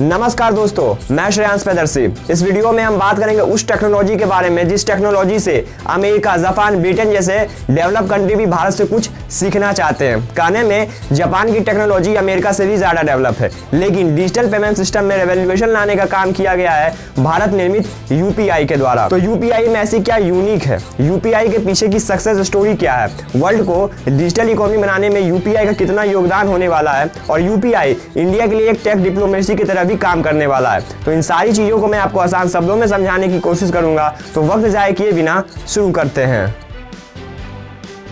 नमस्कार दोस्तों, मैं श्रेयांश पैदर्शी। इस वीडियो में हम बात करेंगे उस टेक्नोलॉजी के बारे में जिस टेक्नोलॉजी से अमेरिका, जापान, ब्रिटेन जैसे डेवलप कंट्री भी भारत से कुछ सीखना चाहते हैं। कहने में जापान की टेक्नोलॉजी अमेरिका से भी ज़्यादा डेवलप है, लेकिन डिजिटल पेमेंट सिस्टम में रेवोल्यूशन लाने का काम किया गया है भारत निर्मित यूपीआई के द्वारा। तो यूपीआई में ऐसी क्या यूनिक है, यूपीआई के पीछे की सक्सेस स्टोरी क्या है, वर्ल्ड को डिजिटल इकोनॉमी बनाने में यूपीआई का कितना योगदान होने वाला है और यूपीआई इंडिया के लिए एक टेक डिप्लोमेसी की तरह भी काम करने वाला है। तो इन सारी चीजों को मैं आपको आसान शब्दों में समझाने की कोशिश करूंगा। तो वक्त जाए किए बिना शुरू करते हैं।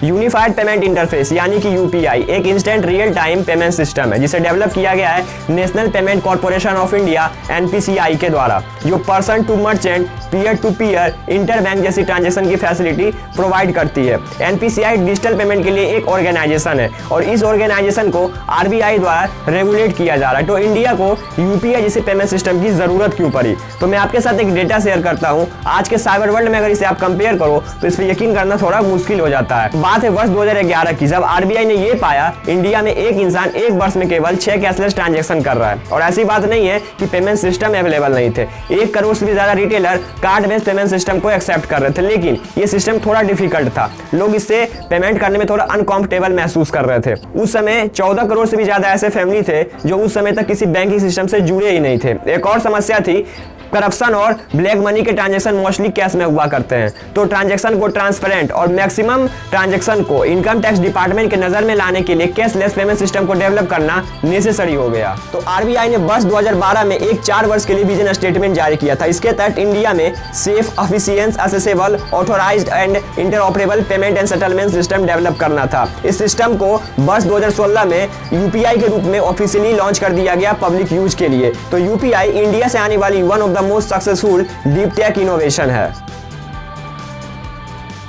यूनिफाइड पेमेंट इंटरफेस यानी कि यूपीआई एक instant real time payment system है जिसे डेवलप किया गया है national payment corporation of India NPCI के द्वारा, जो person to merchant, peer to peer, inter bank जैसी ट्रांजैक्शन की फैसिलिटी प्रोवाइड करती है। एनपीसीआई डिजिटल पेमेंट के लिए एक ऑर्गेनाइजेशन है और इस ऑर्गेनाइजेशन को आरबीआई द्वारा रेगुलेट किया जा रहा है। तो इंडिया को यूपीआई जैसे पेमेंट सिस्टम की जरूरत क्यों पड़ी? तो मैं आपके साथ एक डेटा शेयर करता हूँ। आज के साइबर वर्ल्ड में अगर इसे आप कंपेयर करो तो इस पर यकीन करना थोड़ा मुश्किल हो जाता है। बात है वर्ष 2011 की, जब आरबीआई ने ये पाया इंडिया में एक इंसान एक वर्ष में केवल 6 कैशलेस ट्रांजैक्शन कर रहा है। और ऐसी बात नहीं है कि पेमेंट सिस्टम अवेलेबल नहीं थे। 1 करोड़ से भी ज्यादा retailer card based payment system को एक्सेप्ट कर रहे थे, लेकिन ये सिस्टम थोड़ा डिफिकल्ट था। लोग इससे पेमेंट करने में थोड़ा अनकंफर्टेबल महसूस कर रहे थे। उस समय 14 करोड़ से भी ज्यादा ऐसे फैमिली थे जो उस समय तक किसी बैंकिंग सिस्टम से जुड़े ही नहीं थे। एक और समस्या थी, करप्शन और ब्लैक मनी के ट्रांजैक्शन मोस्टली कैश में हुआ करते हैं। तो ट्रांजैक्शन को ट्रांसपेरेंट और मैक्सिमम ट्रांजैक्शन को इनकम टैक्स डिपार्टमेंट के नजर में लाने के लिए कैशलेस पेमेंट सिस्टम को डेवलप करना नेसेसरी हो गया। तो आरबीआई ने वर्ष 2012 में एक 4 वर्ष के लिए विजन स्टेटमेंट जारी किया था। इसके तहत इंडिया में safe, efficient, accessible, authorised and interoperable payment and settlement system develop करना था। इस सिस्टम को वर्ष 2016 में यूपीआई के रूप में ऑफिशियली लॉन्च कर दिया गया पब्लिक यूज के लिए। तो यूपीआई इंडिया से आने वाली one of most successful deep tech innovation है।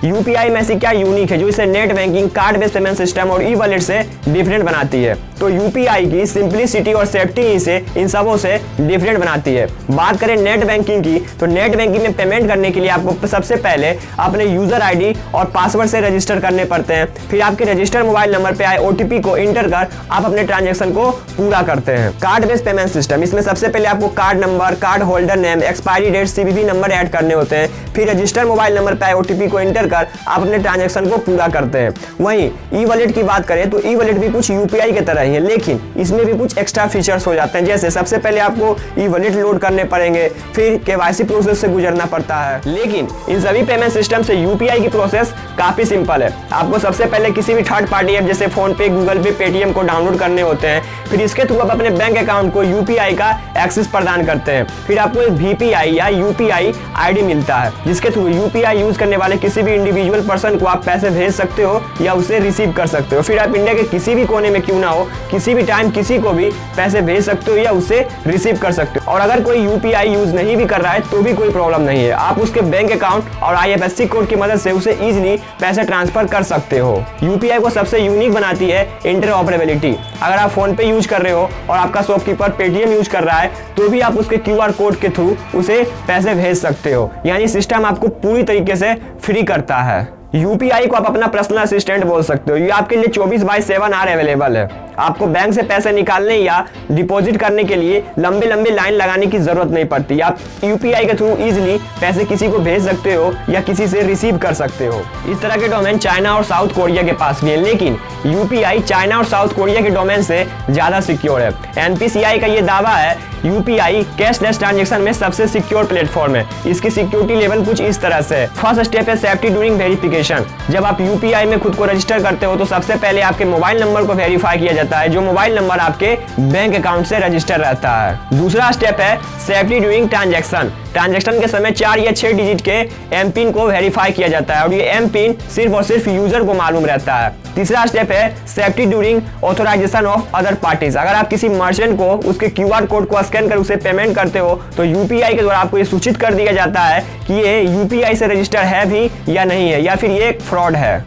यूपीआई में ऐसी क्या यूनिक है जो इसे net banking, card based payment system और ई वॉलेट से डिफरेंट बनाती है? तो यूपीआई की सिंपलिसिटी और सेफ्टी इसे इन सबों से डिफरेंट बनाती है। बात करें नेट बैंकिंग की, तो नेट बैंकिंग में पेमेंट करने के लिए आपको सबसे पहले अपने यूजर आईडी और पासवर्ड से रजिस्टर करने पड़ते हैं। फिर आपके रजिस्टर्ड मोबाइल नंबर पे आए ओटीपी को इंटर कर आप अपने ट्रांजेक्शन को पूरा करते हैं। कार्ड बेस्ड पेमेंट सिस्टम, इसमें सबसे पहले आपको card number, card holder name, expiry date, CVV number add करने होते हैं। फिर रजिस्टर्ड मोबाइल नंबर पे आए ओटीपी को इंटर कर आप अपने ट्रांजैक्शन को पूरा करते हैं। वहीं ई वॉलेट की बात करें तो ई वॉलेट भी कुछ यूपीआई की तरह ही है, लेकिन इसमें भी कुछ एक्स्ट्रा फीचर्स हो जाते हैं। जैसे सबसे पहले आपको ई वॉलेट लोड करने पड़ेंगे, फिर केवाईसी प्रोसेस से गुजरना पड़ता है। लेकिन इन सभी पेमेंट सिस्टम से यूपीआई की प्रोसेस काफी सिंपल है। आपको सबसे पहले किसी भी थर्ड पार्टी ऐप जैसे फोन पे, गूगल पे, पेटीएम को डाउनलोड करने होते हैं। फिर इसके थ्रू आप अपने बैंक अकाउंट को यूपीआई का एक्सेस प्रदान करते हैं। फिर आपको एक वीपीआई या यूपीआई आईडी मिलता है जिसके थ्रू यूपीआई यूज करने वाले किसी भी इंडिविजुअल पर्सन को आप पैसे भेज सकते हो या उसे रिसीव कर सकते हो। फिर आप इंडिया के किसी भी कोने में क्यों ना हो, किसी भी टाइम किसी को भी पैसे भेज सकते हो या उसे रिसीव कर सकते हो। और अगर कोई यूपीआई यूज नहीं भी कर रहा है तो भी कोई प्रॉब्लम नहीं है, आप उसके बैंक अकाउंट और आईएफएससी कोड की मदद से उसे इजीली पैसे ट्रांसफर कर सकते हो। यूपीआई को सबसे यूनिक बनाती है इंटरऑपरेबिलिटी। अगर आप फोन पे यूज कर रहे हो और आपका शॉपकीपर पेटीएम यूज कर रहा है तो भी आप उसके क्यूआर कोड के थ्रू उसे पैसे भेज सकते हो। यानी सिस्टम आपको पूरी तरीके से फ्री करता है। यूपीआई को आप अपना पर्सनल असिस्टेंट बोल सकते हो। ये आपके लिए 24/7 आवर अवेलेबल है। आपको बैंक से पैसे निकालने या डिपॉजिट करने के लिए लंबे लंबे लाइन लगाने की जरूरत नहीं पड़ती। आप यूपीआई के थ्रू इजीली पैसे किसी को भेज सकते हो या किसी से रिसीव कर सकते हो। इस तरह के डोमेन चाइना और साउथ कोरिया के पास भी है, लेकिन यूपीआई चाइना और साउथ कोरिया के डोमेन से ज्यादा सिक्योर है। एनपीसीआई का ये दावा है यूपीआई कैशलेस ट्रांजैक्शन में सबसे सिक्योर प्लेटफॉर्म है। इसकी सिक्योरिटी लेवल कुछ इस तरह से है। फर्स्ट स्टेप है सेफ्टी ड्यूरिंग वेरिफिकेशन। जब आप यूपीआई में खुद को रजिस्टर करते हो तो सबसे पहले आपके मोबाइल नंबर को वेरीफाई किया जाता है, जो मोबाइल नंबर आपके बैंक अकाउंट से रजिस्टर रहता है। दूसरा स्टेप है सेफ्टी ड्यूरिंग ट्रांजैक्शन। ट्रांजैक्शन के समय 4 या 6 डिजिट के एम पिन को वेरीफाई किया जाता है और ये एम पिन सिर्फ और सिर्फ यूजर को मालूम रहता है। तीसरा स्टेप है safety during authorisation of other parties. अगर आप किसी मर्चेंट को उसके क्यूआर कोड को स्कैन कर उसे पेमेंट करते हो तो यूपीआई के द्वारा आपको ये सूचित कर दिया जाता है कि ये यूपीआई से रजिस्टर है भी या नहीं है, या फिर ये एक फ्रॉड है।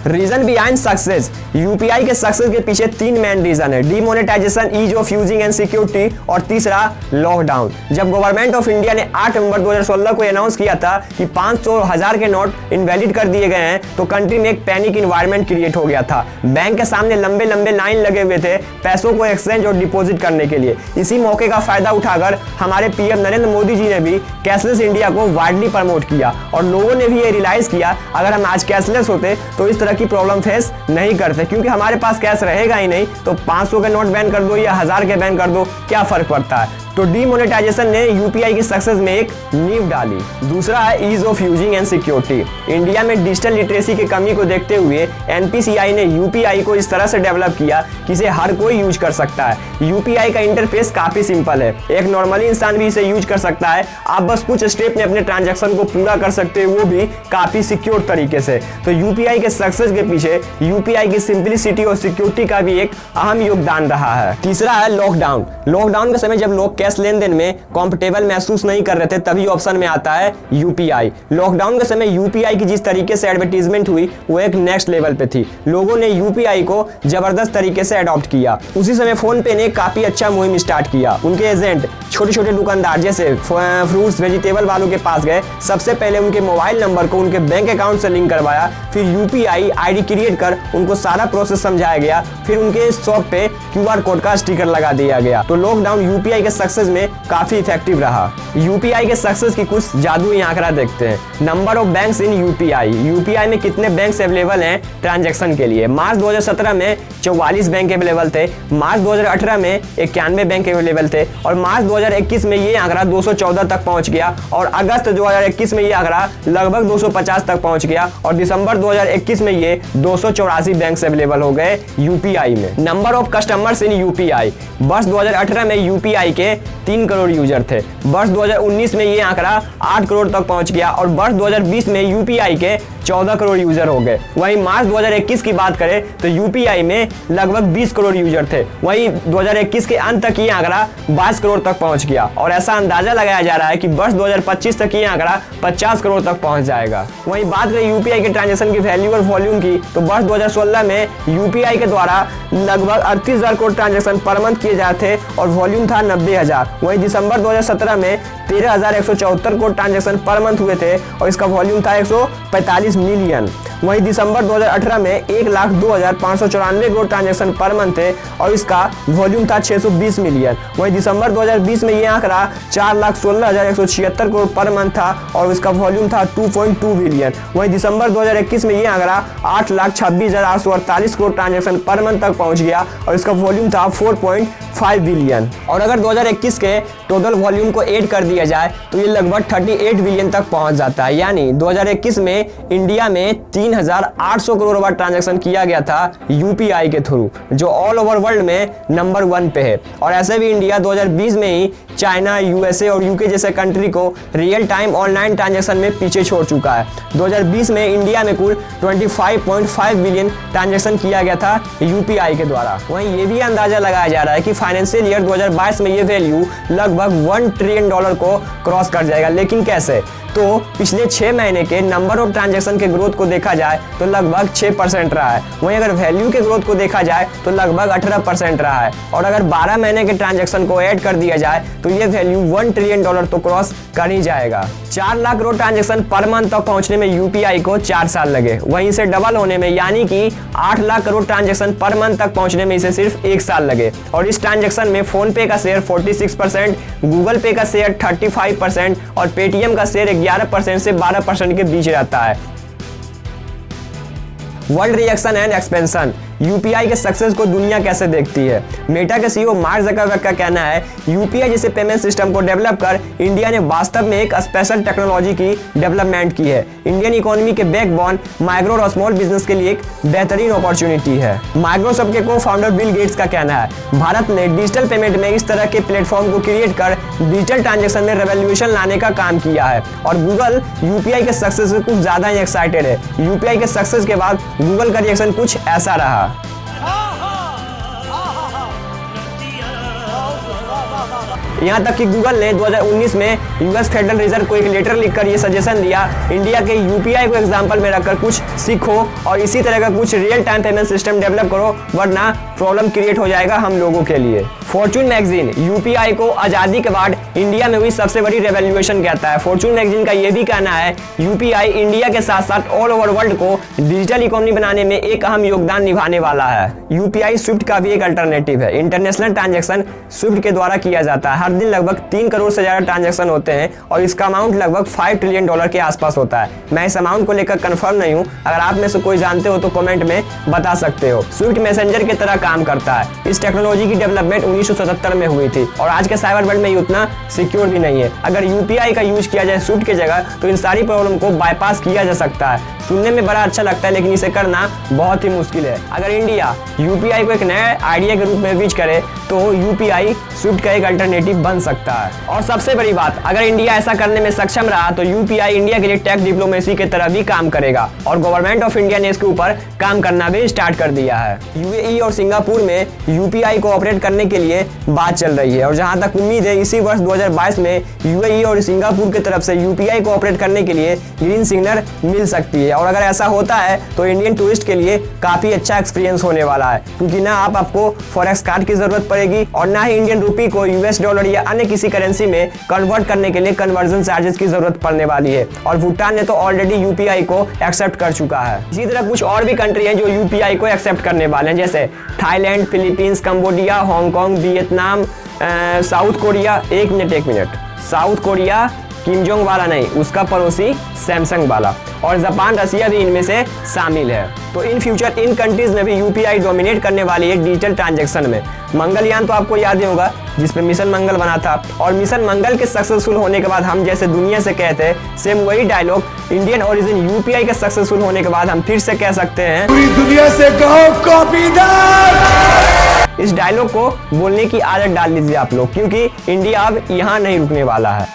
रीजन बिहाइंड सक्सेस, यूपीआई के सक्सेस के पीछे 3 मेन रीजन है, demonetisation, ease of using and security और तीसरा लॉकडाउन। जब गवर्नमेंट ऑफ इंडिया ने 8 नवंबर 2016 को अनाउंस किया था कि 500 और 1000 के नोट इनवैलिड कर दिए गए हैं तो कंट्री में एक पैनिक इन्वायरमेंट क्रिएट हो गया था। बैंक के सामने लंबे लंबे लाइन लगे हुए थे पैसों को एक्सचेंज और डिपॉजिट करने के लिए। इसी मौके का फायदा उठाकर हमारे पीएम नरेंद्र मोदी जी ने भी कैशलेस इंडिया को वाइडली प्रमोट किया और लोगों ने भी ये रियलाइज किया अगर हम आज कैशलेस होते तो इस तरह की प्रॉब्लम फेस नहीं करते, क्योंकि हमारे पास कैश रहेगा ही नहीं तो 500 के नोट बैन कर दो या 1000 के बैन कर दो, क्या फर्क पड़ता है। तो डीमोनेटाइजेशन ने यूपीआई की सक्सेस में एक नींव डाली। दूसरा है ease of using and security. India में डिजिटल लिटरेसी की कमी को देखते हुए एनपीसीआई ने यूपीआई को इस तरह से डेवलप किया कि इसे हर कोई यूज कर सकता है। यूपीआई का इंटरफेस काफी सिंपल है, एक नॉर्मली इंसान भी इसे यूज कर सकता है। आप बस कुछ स्टेप में अपने ट्रांजैक्शन को पूरा कर सकते हैं, वो भी काफी सिक्योर तरीके से। तो यूपीआई के सक्सेस के पीछे यूपीआई की सिंपलिसिटी और सिक्योरिटी का भी एक अहम योगदान रहा है। तीसरा है लॉकडाउन। लॉकडाउन के समय जब लोग कैश लेन देन में कंफर्टेबल महसूस नहीं कर रहे थे तभी ऑप्शन में आता है यूपीआई। लॉकडाउन के समय यूपीआई की जिस तरीके से एडवर्टीजमेंट हुई वो एक नेक्स्ट लेवल पे थी। लोगों ने यूपीआई को जबरदस्त तरीके से अडॉप्ट किया। उसी समय फोन पे ने काफी अच्छा मुहिम स्टार्ट किया। उनके एजेंट छोटे छोटे दुकानदार जैसे फ्रूट्स वेजिटेबल वालों के पास गए, सबसे पहले उनके मोबाइल नंबर को उनके बैंक अकाउंट से लिंक करवाया, फिर यूपीआई आईडी क्रिएट कर उनको सारा प्रोसेस समझाया गया, फिर उनके शॉप पे क्यूआर कोड का स्टिकर लगा दिया गया। तो लॉकडाउन यूपीआई के सक्सेस में काफी इफेक्टिव रहा। यूपीआई के सक्सेस की कुछ जादुई आंकड़ा देखते हैं। Number of banks in UPI. UPI में कितने बैंक्स अवेलेबल हैं ट्रांजैक्शन के लिए। मार्च 2017 में 44 बैंक अवेलेबल थे, मार्च 2018 में 91 बैंक अवेलेबल थे और मार्च 2021 में ये आंकड़ा 214 तक पहुंच गया और अगस्त 2021 में ये आंकड़ा लगभग 250 तक पहुंच गया और दिसंबर 2021 में ये 284 बैंक्स अवेलेबल हो गए यूपीआई में। Number of customers in UPI. वर्ष 2018 में यूपीआई के 3 करोड़ यूजर थे, वर्ष 2019 में ये आंकड़ा 8 करोड़ तक पहुंच गया और वर्ष 2020 में यूपीआई के 14 करोड़ यूजर हो गए। वहीं मार्च 2021 की बात करें तो यूपीआई में लगभग 20 करोड़ यूजर थे, वहीं 2021 के अंत तक ये आंकड़ा 22 करोड़ तक पहुंच गया और ऐसा अंदाजा लगाया जा रहा है कि वर्ष 2025 तक ये आंकड़ा 50 करोड़ तक पहुंच जाएगा। वहीं बात करें यूपीआई के ट्रांजैक्शन की वैल्यू और वॉल्यूम की तो वर्ष 2016 में यूपीआई के द्वारा लगभग 38,000 करोड़ ट्रांजैक्शन पर मंथ किए जाते और वॉल्यूम था 90,000। वहीं दिसंबर 2017 में 13,174 करोड़ ट्रांजैक्शन पर मंथ हुए थे और इसका वॉल्यूम था 145 मिलियन। वहीं दिसंबर 2018 में 1,02,594 करोड़ ट्रांजैक्शन पर मंथ थे और इसका वॉल्यूम था 620 मिलियन। वहीं दिसंबर 2020 में ये आंकड़ा 4,16,176 करोड़ पर मंथ था और इसका वॉल्यूम था 2.2 बिलियन। वहीं दिसंबर 2021 में ये आंकड़ा 8,26,848 करोड़ ट्रांजैक्शन पर मंथ तक पहुंच गया और इसका वॉल्यूम था 4.5 बिलियन। और अगर 2021 के टोटल वॉल्यूम को ऐड कर दिया जाए तो ये लगभग 38 बिलियन तक पहुंच जाता है। यानी 2021 में इंडिया में 3,800 करोड़ बार ट्रांजैक्शन किया गया था यूपीआई के थ्रू, जो ऑल ओवर वर्ल्ड में नंबर 1 पे है। और ऐसे भी इंडिया 2020 में ही चाइना, यूएसए और यूके जैसे कंट्री को रियल टाइम ऑनलाइन ट्रांजैक्शन में पीछे छोड़ चुका है। 2020 में इंडिया में कुल 25.5 बिलियन ट्रांजैक्शन किया गया था यूपीआई के द्वारा। वहीं ये भी अंदाजा लगाया जा रहा है कि फाइनेंशियल ईयर 2022 में ये वैल्यू लगभग $1 ट्रिलियन को क्रॉस कर जाएगा। लेकिन कैसे? तो पिछले 6 महीने के नंबर ऑफ ट्रांजैक्शन के ग्रोथ को देखा जाए तो लगभग 6% रहा है। वहीं अगर वैल्यू के ग्रोथ को देखा जाए तो लगभग 18% रहा है और अगर 12 महीने के ट्रांजैक्शन को ऐड कर दिया जाए तो ये वैल्यू $1 ट्रिलियन तो क्रॉस कर ही जाएगा। 4 lakh crore transaction per month तक पहुंचने में यूपीआई को 4 साल लगे, वहीं इसे डबल होने में यानी कि 8 lakh crore transaction per month तक पहुंचने में इसे सिर्फ 1 साल लगे। और इस ट्रांजैक्शन में फोन पे का शेयर 46%, गूगल पे का शेयर 35% और पेटीएम का शेयर 11% से 12% के बीच रहता है। World reaction and expansion. UPI के सक्सेस को दुनिया कैसे देखती है? मेटा के सीईओ मार्क ज़करबर्ग का कहना है यूपीआई जैसे पेमेंट सिस्टम को डेवलप कर इंडिया ने वास्तव में एक स्पेशल टेक्नोलॉजी की डेवलपमेंट की है। इंडियन इकोनॉमी के बैकबोन माइक्रो और स्मॉल बिजनेस के लिए एक बेहतरीन अपॉर्चुनिटी है। माइक्रोसॉफ्ट के को फाउंडर बिल गेट्स का कहना है भारत ने डिजिटल पेमेंट में इस तरह के प्लेटफॉर्म को क्रिएट कर डिजिटल ट्रांजेक्शन में रेवोल्यूशन लाने का काम किया है। और गूगल यूपीआई के सक्सेस से कुछ ज्यादा ही एक्साइटेड है। यूपीआई के सक्सेस के बाद गूगल का रिएक्शन कुछ ऐसा रहा। यहाँ तक कि गूगल ने 2019 में यूएस फेडरल रिजर्व को एक लेटर लिखकर ये सजेशन दिया, इंडिया के यूपीआई को एग्जाम्पल में रखकर कुछ सीखो और इसी तरह का कुछ real time payment system develop करो, वरना प्रॉब्लम क्रिएट हो जाएगा हम लोगों के लिए। फॉर्चून मैगजीन यूपीआई को आजादी के बाद इंडिया में हुई सबसे बड़ी रेवोल्यूशन कहता है। फॉर्चून मैगजीन का यह भी कहना है यूपीआई इंडिया के साथ साथ ऑल ओवर वर्ल्ड को डिजिटल इकोनॉमी बनाने में एक अहम योगदान निभाने वाला है। यूपीआई स्विफ्ट का भी एक अल्टरनेटिव है। इंटरनेशनल ट्रांजैक्शन स्विफ्ट के द्वारा किया जाता है। हर दिन लगभग 3 करोड़ से ज्यादा ट्रांजैक्शन होते हैं और इसका अमाउंट लगभग $5 ट्रिलियन के आसपास होता है। मैं इस अमाउंट को लेकर कंफर्म नहीं हूं, अगर आप में से कोई जानते हो तो कमेंट में बता सकते हो। स्विफ्ट मैसेंजर की तरह काम करता है। इस टेक्नोलॉजी की डेवलपमेंट 1977 में हुई थी और आज के साइबर वर्ल्ड में ये उतना सिक्योर भी नहीं है। अगर यूपीआई का यूज किया जाए स्विफ्ट की जगह तो इन सारी प्रॉब्लम को बाईपास किया जा सकता है। सुनने में बड़ा अच्छा लगता है लेकिन इसे करना बहुत ही मुश्किल है। अगर इंडिया यूपीआई को एक नए आइडिया के रूप में यूज करे तो यूपीआई स्विफ्ट का एक अल्टरनेटिव बन सकता है। और सबसे बड़ी बात, अगर इंडिया ऐसा करने में सक्षम रहा तो यूपीआई इंडिया के लिए टेक डिप्लोमेसी की तरह भी काम करेगा और गवर्नमेंट ऑफ इंडिया ने इसके ऊपर काम करना भी स्टार्ट कर दिया है। यूएई और सिंगापुर में यूपीआई को ऑपरेट करने के लिए बात चल रही है और जहां तक उम्मीद है इसी वर्ष 2022 में यूएई और सिंगापुर की तरफ से यूपीआई को ऑपरेट करने के लिए ग्रीन सिग्नल मिल सकती है। और अगर ऐसा होता है तो इंडियन टूरिस्ट के लिए काफी अच्छा एक्सपीरियंस होने वाला है, क्योंकि ना आपको फॉरेक्स कार्ड की जरूरत पड़ेगी और ना ही इंडियन रुपी को यूएस डॉलर या अन्य किसी करेंसी में कन्वर्ट करने के लिए कन्वर्जन चार्जेस की जरूरत पड़ने वाली है। और भूटान ने तो ऑलरेडी यूपीआई को एक्सेप्ट कर चुका है। इसी तरह कुछ और भी कंट्री हैं जो यूपीआई को एक्सेप्ट करने वाले हैं, जैसे Thailand, Philippines, Cambodia, Hong Kong, Vietnam, South Korea. एक minute, South Korea Kim Jong वाला नहीं, उसका पड़ोसी सैमसंग वाला, और जापान, रसिया भी इनमें से शामिल है। तो इन फ्यूचर इन कंट्रीज में भी यूपीआई डोमिनेट करने वाली है डिजिटल ट्रांजैक्शन में। मंगलयान तो आपको याद ही होगा जिसपे मिशन मंगल बना था, और मिशन मंगल के सक्सेसफुल होने के बाद हम जैसे दुनिया से कहते हैं, सेम वही डायलॉग इंडियन ओरिजिन यूपीआई के सक्सेसफुल होने के बाद हम फिर से कह सकते हैं, पूरी दुनिया से कहो कॉपीदार। इस डायलॉग को बोलने की आदत डाल लीजिए आप लोग, क्योंकि इंडिया अब यहाँ नहीं रुकने वाला है।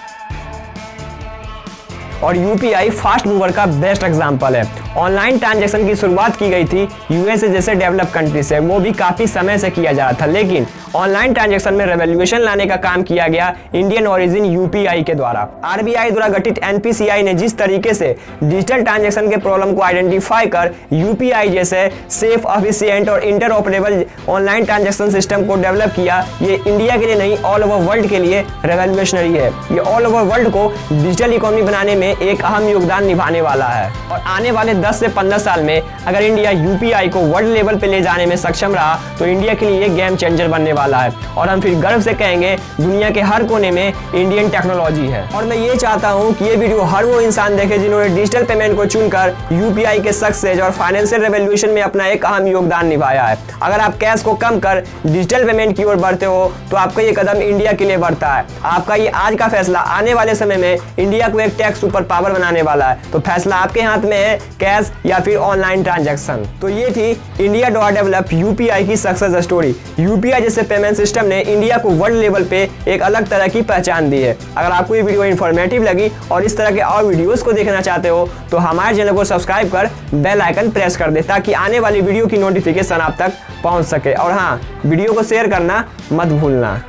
और यूपीआई फास्ट मूवर का बेस्ट एग्जांपल है। ऑनलाइन ट्रांजैक्शन की शुरुआत की गई थी यूएसए जैसे डेवलप कंट्री से, वो भी काफी समय से किया जा रहा था, लेकिन ऑनलाइन ट्रांजैक्शन में रेवोल्यूशन लाने का काम किया गया इंडियन ओरिजिन यूपीआई के द्वारा। आरबीआई द्वारा गठित एनपीसीआई ने जिस तरीके से डिजिटल ट्रांजैक्शन के प्रॉब्लम को आइडेंटिफाई कर यूपीआई जैसे सेफ, एफिशिएंट और इंटरऑपरेबल ऑनलाइन ट्रांजैक्शन सिस्टम को डेवलप किया, ये इंडिया के लिए नहीं ऑल ओवर वर्ल्ड के लिए रेवोल्यूशनरी है। ये ऑल ओवर वर्ल्ड को डिजिटल इकोनॉमी बनाने में एक अहम योगदान निभाने वाला है। और आने वाले 10 से 15 साल में अगर इंडिया यूपीआई को वर्ल्ड लेवल पे ले जाने में सक्षम रहा तो इंडिया के लिए गेम चेंजर बनने वाला है और हम फिर गर्व से कहेंगे दुनिया के हर कोने में इंडियन टेक्नोलॉजी है। और मैं ये चाहता हूं कि ये वीडियो हर वो इंसान देखे जिन्होंने डिजिटल पेमेंट को चुनकर यूपीआई के सक्सेस और फाइनेंशियल रेवोल्यूशन में अपना एक अहम योगदान निभाया है। अगर आप कैश को कम कर डिजिटल पेमेंट की ओर बढ़ते हो तो आपका ये कदम इंडिया के लिए बढ़ता है। आपका ये आज का फैसला आने वाले समय में इंडिया को एक टेक सुपर पावर बनाने वाला है। तो फैसला आपके हाथ में है, कैश या फिर ऑनलाइन ट्रांजैक्शन। तो ये थी इंडिया द्वारा डेवलप यूपीआई की सक्सेस स्टोरी। यूपीआई जैसे पेमेंट सिस्टम ने इंडिया को वर्ल्ड लेवल पे एक अलग तरह की पहचान दी है। अगर आपको ये वीडियो इन्फॉर्मेटिव लगी और इस तरह के और वीडियोस को देखना चाहते हो तो हमारे चैनल को सब्सक्राइब कर बेल आइकन प्रेस कर दे ताकि आने वाली वीडियो की नोटिफिकेशन आप तक पहुंच सके। और हाँ, वीडियो को शेयर करना मत भूलना।